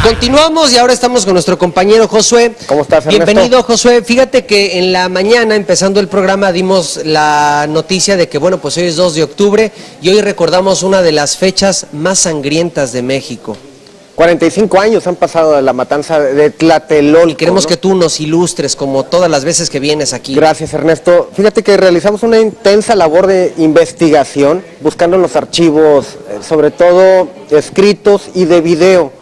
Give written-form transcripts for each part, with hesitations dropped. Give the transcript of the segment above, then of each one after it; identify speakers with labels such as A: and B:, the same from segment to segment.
A: Continuamos y ahora estamos con nuestro compañero Josué.
B: ¿Cómo estás, Ernesto?
A: Bienvenido, Josué. Fíjate que en la mañana, empezando el programa, dimos la noticia de que, bueno, pues hoy es 2 de octubre y hoy recordamos una de las fechas más sangrientas de México.
B: 45 años han pasado de la matanza de Tlatelolco.
A: Y queremos, ¿no?, que tú nos ilustres como todas las veces que vienes aquí.
B: Gracias, Ernesto. Fíjate que realizamos una intensa labor de investigación, buscando en los archivos, sobre todo escritos y de video.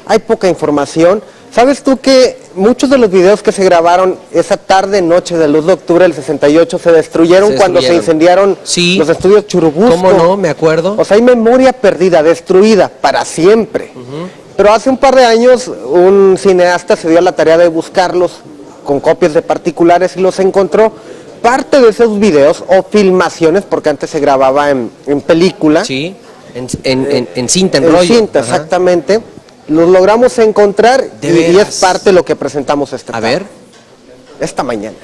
B: Hay poca información. ¿Sabes tú que muchos de los videos que se grabaron esa tarde, noche del 2 de octubre del 68 se destruyeron cuando se incendiaron los estudios Churubusco?
A: ¿Cómo no? Me acuerdo.
B: O sea, hay memoria perdida, destruida, para siempre. Pero hace un par de años un cineasta se dio a la tarea de buscarlos con copias de particulares y los encontró. Parte de esos videos o filmaciones, porque antes se grababa en película.
A: Sí, en cinta, en
B: rollo.
A: En
B: cinta, exactamente. Los logramos encontrar y es parte de lo que presentamos esta tarde.
A: A ver.
B: Esta mañana.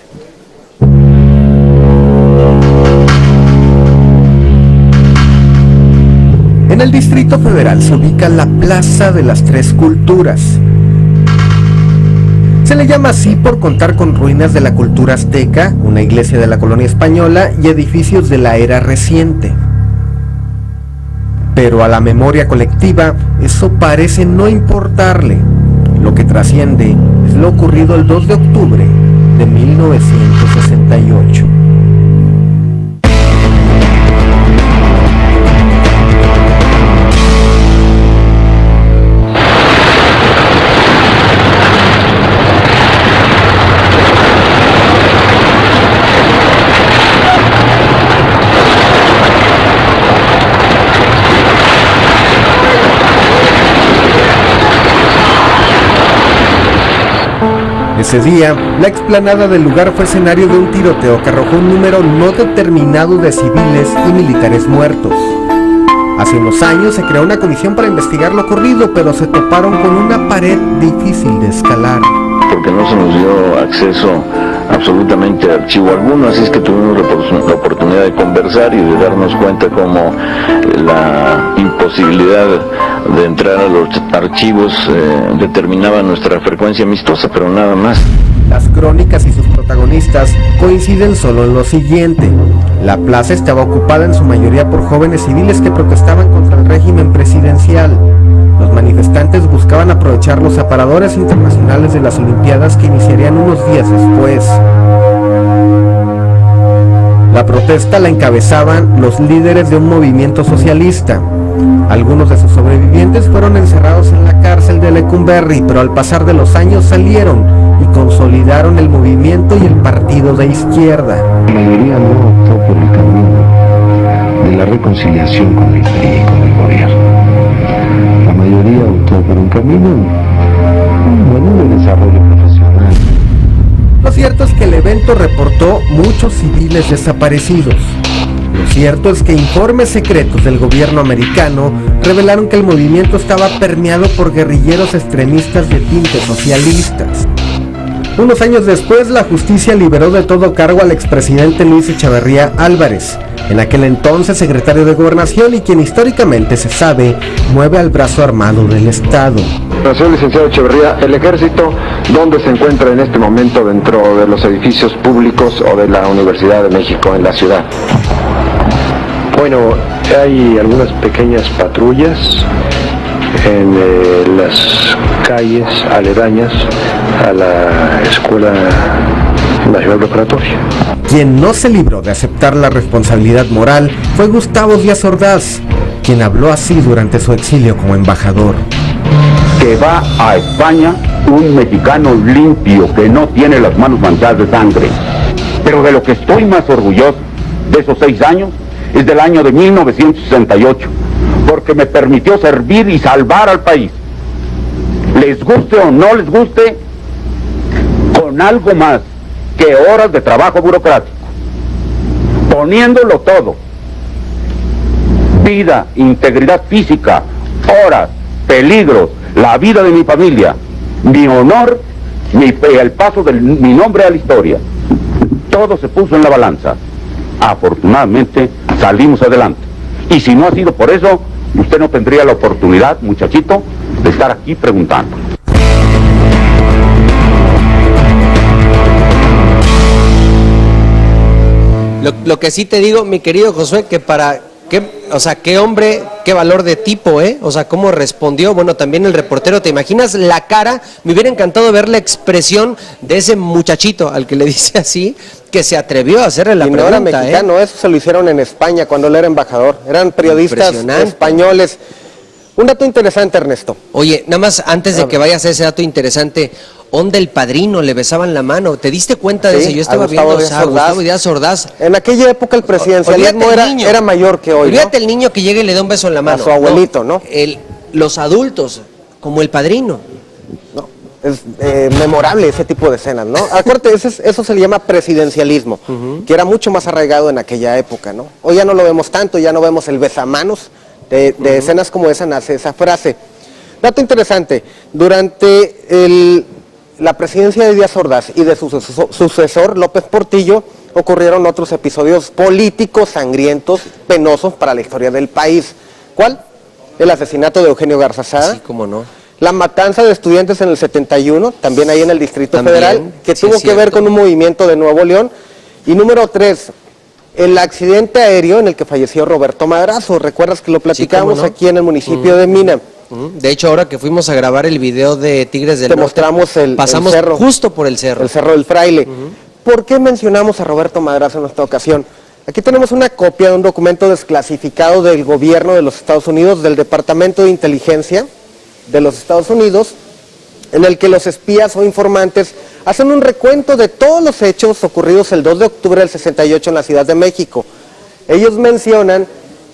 C: En el Distrito Federal se ubica la Plaza de las Tres Culturas. Se le llama así por contar con ruinas de la cultura azteca, una iglesia de la colonia española y edificios de la era reciente. Pero a la memoria colectiva eso parece no importarle. Lo que trasciende es lo ocurrido el 2 de octubre de 1968. Ese día, la explanada del lugar fue escenario de un tiroteo que arrojó un número no determinado de civiles y militares muertos. Hace unos años se creó una comisión para investigar lo ocurrido, pero se toparon con una pared difícil de escalar.
D: Porque no se nos dio acceso absolutamente a archivo alguno, así es que tuvimos la oportunidad de conversar y de darnos cuenta cómo la imposibilidad de entrar a los archivos determinaba nuestra frecuencia amistosa, pero nada más.
C: Las crónicas y sus protagonistas coinciden solo en lo siguiente: la plaza estaba ocupada en su mayoría por jóvenes civiles que protestaban contra el régimen presidencial. Los manifestantes buscaban aprovechar los aparadores internacionales de las Olimpiadas que iniciarían unos días después. La protesta la encabezaban los líderes de un movimiento socialista. Algunos de sus sobrevivientes fueron encerrados en la cárcel de Lecumberri, pero al pasar de los años salieron y consolidaron el movimiento y el partido de izquierda.
E: La mayoría no optó por el camino de la reconciliación con el PRI y con el gobierno. La mayoría optó por un camino, de desarrollo profesional.
C: Lo cierto es que el evento reportó muchos civiles desaparecidos. Lo cierto es que informes secretos del gobierno americano revelaron que el movimiento estaba permeado por guerrilleros extremistas de tintes socialistas. Unos años después, la justicia liberó de todo cargo al expresidente Luis Echeverría Álvarez, en aquel entonces secretario de Gobernación y quien históricamente se sabe mueve al brazo armado del Estado.
F: Señor licenciado Echeverría, el ejército, ¿dónde se encuentra en este momento dentro de los edificios públicos o de la Universidad de México en la ciudad?
E: Bueno, hay algunas pequeñas patrullas en las calles aledañas a la Escuela Nacional Preparatoria.
C: Quien no se libró de aceptar la responsabilidad moral fue Gustavo Díaz Ordaz, quien habló así durante su exilio como embajador.
G: Que va a España un mexicano limpio, que no tiene las manos manchadas de sangre. Pero de lo que estoy más orgulloso de esos 6 años es del año de 1968, porque me permitió servir y salvar al país. Les guste o no les guste, con algo más que horas de trabajo burocrático, poniéndolo todo: vida, integridad física, horas, peligros, la vida de mi familia, mi honor, el paso de mi nombre a la historia. Todo se puso en la balanza. Afortunadamente salimos adelante. Y si no ha sido por eso, usted no tendría la oportunidad, muchachito, de estar aquí preguntando.
A: Lo que sí te digo, mi querido Josué, que o sea, qué hombre, qué valor de tipo, ¿eh? O sea, cómo respondió, bueno, también el reportero, ¿te imaginas la cara? Me hubiera encantado ver la expresión de ese muchachito, al que le dice así, que se atrevió a hacerle la pregunta,
B: no era mexicano, eso se lo hicieron en España cuando él era embajador, eran periodistas españoles. Un dato interesante, Ernesto.
A: Oye, nada más antes de que vayas a ese dato interesante, ¿onda el Padrino? Le besaban la mano. ¿Te diste cuenta de eso? Yo estaba viendo a Gustavo Díaz Ordaz.
B: En aquella época el presidencialismo era mayor que hoy.
A: Olvídate el niño que llega y le da un beso en la mano.
B: A su abuelito, ¿no?
A: Los adultos, como el Padrino.
B: No, es memorable ese tipo de escenas, ¿no? Acuérdate, eso se le llama presidencialismo, que era mucho más arraigado en aquella época, ¿no? Hoy ya no lo vemos tanto, ya no vemos el besamanos. De escenas como esa nace esa frase. Dato interesante, durante la presidencia de Díaz Ordaz y de su sucesor López Portillo ocurrieron otros episodios políticos sangrientos, penosos para la historia del país. ¿Cuál? El asesinato de Eugenio Garzazada.
A: Sí, cómo no.
B: La matanza de estudiantes en el 71, también ahí en el Distrito Federal, que tuvo que ver con un movimiento de Nuevo León. Y número 3, el accidente aéreo en el que falleció Roberto Madrazo. ¿Recuerdas que lo platicamos aquí en el municipio de Mina?
A: De hecho, ahora que fuimos a grabar el video de Tigres del Norte,
B: mostramos
A: pasamos
B: el cerro,
A: justo por el cerro.
B: El Cerro del Fraile. ¿Por qué mencionamos a Roberto Madrazo en esta ocasión? Aquí tenemos una copia de un documento desclasificado del gobierno de los Estados Unidos, del Departamento de Inteligencia de los Estados Unidos, en el que los espías o informantes hacen un recuento de todos los hechos ocurridos el 2 de octubre del 68 en la Ciudad de México. Ellos mencionan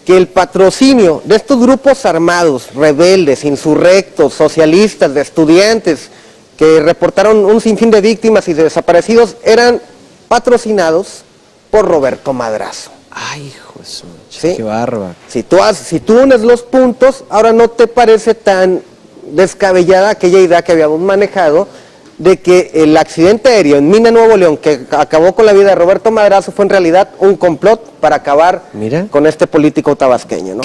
B: que el patrocinio de estos grupos armados, rebeldes, insurrectos, socialistas, de estudiantes, que reportaron un sinfín de víctimas y de desaparecidos, eran patrocinados por Roberto Madrazo.
A: Ay, hijo de su...
B: ¿Sí?
A: Qué bárbaro.
B: Si tú unes los puntos, ahora no te parece tan descabellada aquella idea que habíamos manejado de que el accidente aéreo en Mina, Nuevo León, que acabó con la vida de Roberto Madrazo, fue en realidad un complot para acabar con este político tabasqueño, ¿no?